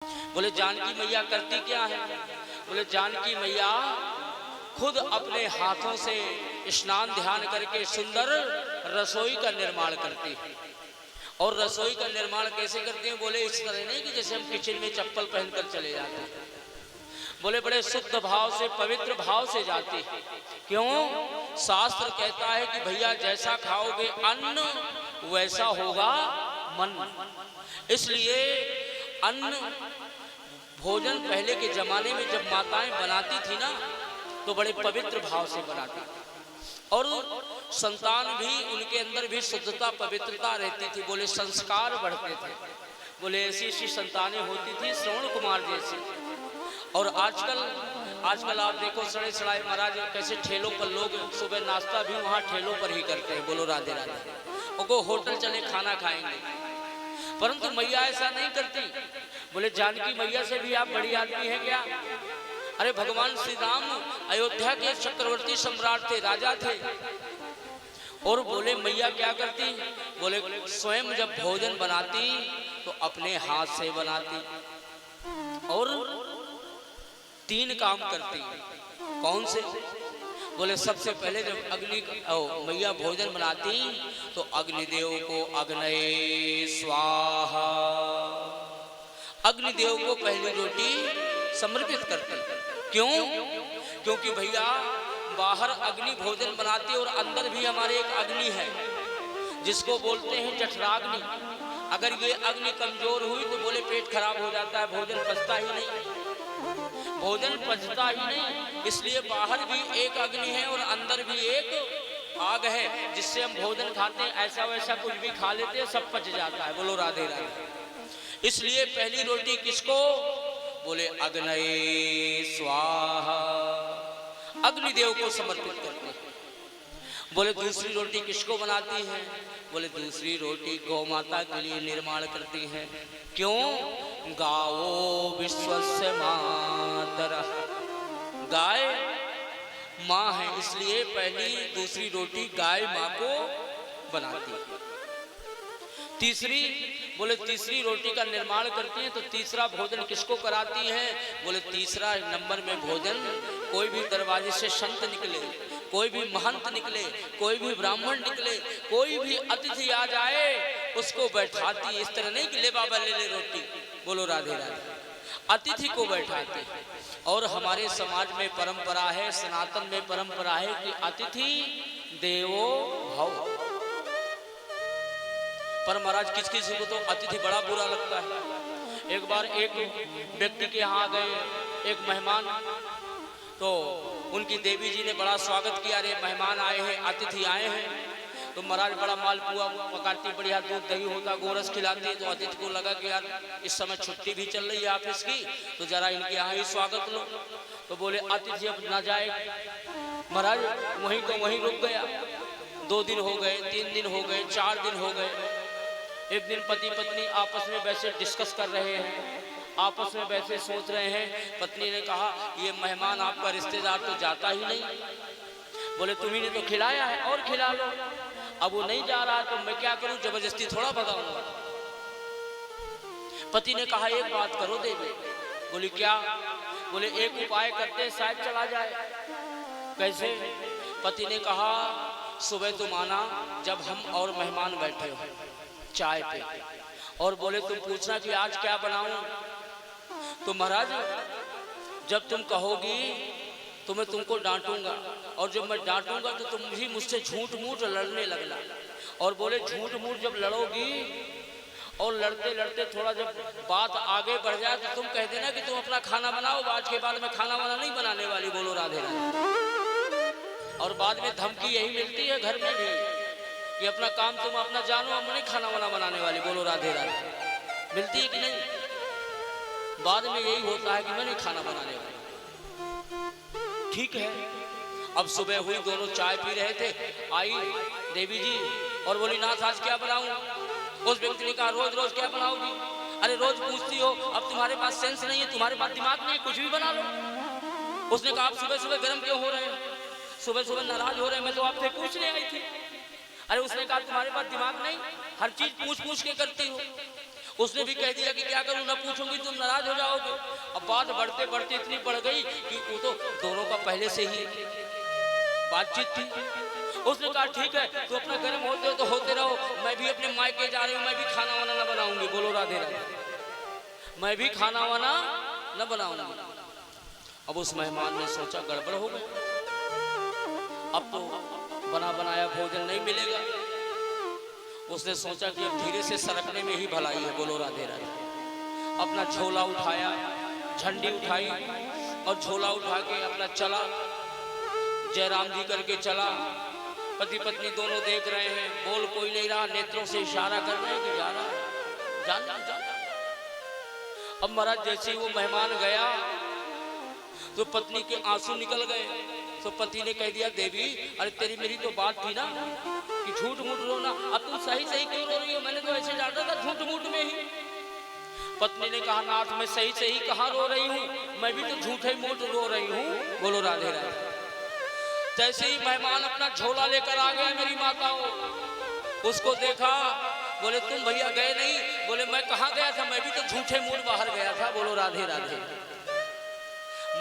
बोले जानकी मैया करती क्या है? बोले जानकी मैया खुद अपने हाथों से स्नान ध्यान करके सुंदर रसोई का निर्माण करती है। और रसोई का निर्माण कैसे करते हैं? बोले इस तरह नहीं कि जैसे हम किचन में चप्पल पहनकर चले जाते हैं। बोले बड़े शुद्ध भाव से पवित्र भाव से जाती है। क्यों? शास्त्र कहता है कि भैया जैसा खाओगे अन्न वैसा होगा मन। इसलिए अन्न भोजन पहले के जमाने में जब माताएं बनाती थी ना तो बड़े पवित्र भाव से बनाती थी और संतान भी उनके अंदर भी शुद्धता पवित्रता रहती थी। बोले संस्कार बढ़ते थे। बोले ऐसी ऐसी संतानें होती थी श्रवण कुमार जैसी। और आजकल आप देखो सड़े सड़ाए महाराज कैसे ठेलों पर लोग सुबह नाश्ता भी वहाँ ठेलों पर ही करते हैं। बोलो राधे राधे। उनको होटल चले खाना खाएंगे, परंतु मैया ऐसा नहीं करती। बोले जानकी मैया से भी आप बड़ी आदमी हैं क्या? अरे भगवान श्री राम अयोध्या के चक्रवर्ती सम्राट थे, राजा थे। और बोले मैया क्या करती? बोले स्वयं जब भोजन बनाती तो अपने हाथ से बनाती और 3 काम करती। कौन से? बोले सबसे पहले जब मैया भोजन बनाती तो अग्निदेव को अग्नये स्वाहा, अग्निदेव को पहली रोटी समर्पित करती। क्यों? क्योंकि भैया बाहर अग्नि भोजन बनाती और अंदर भी हमारे एक अग्नि है जिसको बोलते हैं जठराग्नि। अगर ये अग्नि कमजोर हुई तो बोले पेट खराब हो जाता है, भोजन पचता ही नहीं, भोजन पचता ही नहीं। इसलिए बाहर भी एक अग्नि है और अंदर भी एक आग है जिससे हम भोजन खाते हैं। ऐसा वैसा कुछ भी खा लेते हैं, सब पच जाता है। बोलो राधे राधे। इसलिए पहली रोटी किसको? बोले अग्नये स्वाहा, अग्निदेव को समर्पित करते हैं। बोले दूसरी रोटी किसको बनाती है? बोले दूसरी रोटी गौ माता के लिए निर्माण करती है। क्यों? गावो विश्वस्य मातरः, गाय माँ है इसलिए पहली दूसरी रोटी गाय माँ को बनाती है। तीसरी, बोले तीसरी रोटी का निर्माण करती है तो तीसरा भोजन किसको कराती है? बोले तीसरा नंबर में भोजन कोई भी दरवाजे से संत निकले, कोई भी महंत निकले, कोई भी ब्राह्मण निकले, कोई भी अतिथि आ जाए उसको बैठाती। इस तरह नहीं कि ले बाबा ले ले रोटी। बोलो राधे राधे। अतिथि को बैठाती। और हमारे समाज में परंपरा है, सनातन में परंपरा है कि अतिथि देवो भव। पर महाराज किस किसी को तो अतिथि बड़ा बुरा लगता है। एक बार एक व्यक्ति के यहाँ गए एक मेहमान, तो उनकी देवी जी ने बड़ा स्वागत किया। अरे मेहमान आए हैं, अतिथि आए हैं। तो महाराज बड़ा मालपुआ पकाती, बढ़िया दूध दही होता, गोरस खिलाती। तो अतिथि को लगा कि यार इस समय छुट्टी भी चल रही है ऑफिस की, तो जरा इनके यहाँ ही स्वागत लो। तो बोले अतिथि अब ना जाए। महाराज वहीं को वहीं रुक गया। 2 दिन हो गए, 3 दिन हो गए, 4 दिन हो गए। एक दिन पति पत्नी आपस में वैसे डिस्कस कर रहे हैं, आपस में वैसे सोच रहे हैं। पत्नी ने कहा ये मेहमान आपका रिश्तेदार तो जाता ही नहीं। बोले तुम्ही ने तो खिलाया है और खिला लो। अब वो नहीं जा रहा तो मैं क्या करूं, जबरदस्ती थोड़ा भगाऊंगा। पति ने कहा एक बात करो देवी। बोली क्या? बोले एक उपाय करते शायद चला जाए। कैसे? पति ने कहा सुबह तुम आना जब हम और मेहमान बैठे हो चाय पे, और बोले तुम पूछना कि आज क्या बनाऊं। तो महाराज जब तुम कहोगी तो मैं तुमको डांटूंगा, और जब मैं डांटूंगा तो तुम भी मुझसे झूठ मूठ लड़ने लगना। और बोले झूठ मूठ जब लड़ोगी और लड़ते लड़ते थोड़ा जब बात आगे बढ़ जाए तो तुम कह देना कि तुम अपना खाना बनाओ, आज के बाद में खाना वाना नहीं बनाने वाली। बोलो राधे राधे। और बाद में धमकी यही मिलती है घर में भी कि अपना काम तुम अपना जानो, हम नहीं खाना वाना बनाने वाली। बोलो राधे राधे। मिलती है कि नहीं? बाद में यही होता है कि मैं नहीं खाना बनाने वाली। ठीक है। अब सुबह हुई, दोनों चाय पी रहे थे, आई देवी जी और बोली नाथ आज क्या बनाऊं। उस व्यक्ति ने कहा रोज रोज क्या बनाओगी? अरे रोज पूछती हो, अब तुम्हारे पास सेंस नहीं है, तुम्हारे पास दिमाग नहीं है, कुछ भी बना लो। उसने कहा आप सुबह सुबह गर्म क्यों हो रहे हैं, सुबह सुबह नाराज हो रहे हैं, मैं तो आपसे पूछने आई थी। अरे उसने कहा तुम्हारे पास दिमाग नहीं, हर चीज पूछ पूछ के करती हो। उसने भी कह दिया कि क्या करूं, ना पूछूंगी तुम नाराज हो जाओगे। अब बात बढ़ते बढ़ते इतनी बढ़ गई कि वो तो दोनों का पहले से ही बातचीत थी। उसने कहा ठीक है, तो अपना गर्म होते हो तो होते रहो, मैं भी अपने मायके जा रही हूँ, मैं भी खाना वाना ना बनाऊंगी। बोलो राधे राधे। मैं भी खाना वाना न बनाऊंगी। अब उस मेहमान ने सोचा गड़बड़ हो गई, अब तो बना बनाया भोजन नहीं मिलेगा। उसने सोचा कि अब धीरे से सरकने में ही भलाई है। बोलो राधे राधे। अपना झोला उठाया, झंडी उठाई और झोला उठा के अपना चला, जयराम जी करके चला। पति पत्नी दोनों देख रहे हैं, बोल कोई नहीं रहा, नेत्रों से इशारा कर रहे हैं कि जा रहा, जान। अब महाराज जैसे ही वो मेहमान गया तो पत्नी के आंसू निकल गए। तो पति ने कह दिया देवी, अरे तेरी मेरी तो बात थी ना कि झूठ मूठ रोना, अब तुम सही सही क्यों रो रही हो? मैंने तो ऐसे जाना था झूठ मूठ में ही। पत्नी ने कहा नाथ मैं सही सही कहाँ रो रही हूँ, मैं भी तो झूठे मूठ रो रही हूँ। बोलो राधे राधे। जैसे ही मेहमान अपना झोला लेकर आ गया मेरी माताओं, उसको देखा, बोले तुम भैया गए नहीं? बोले मैं कहाँ गया था, मैं भी तो झूठे मूड बाहर गया था। बोलो राधे राधे।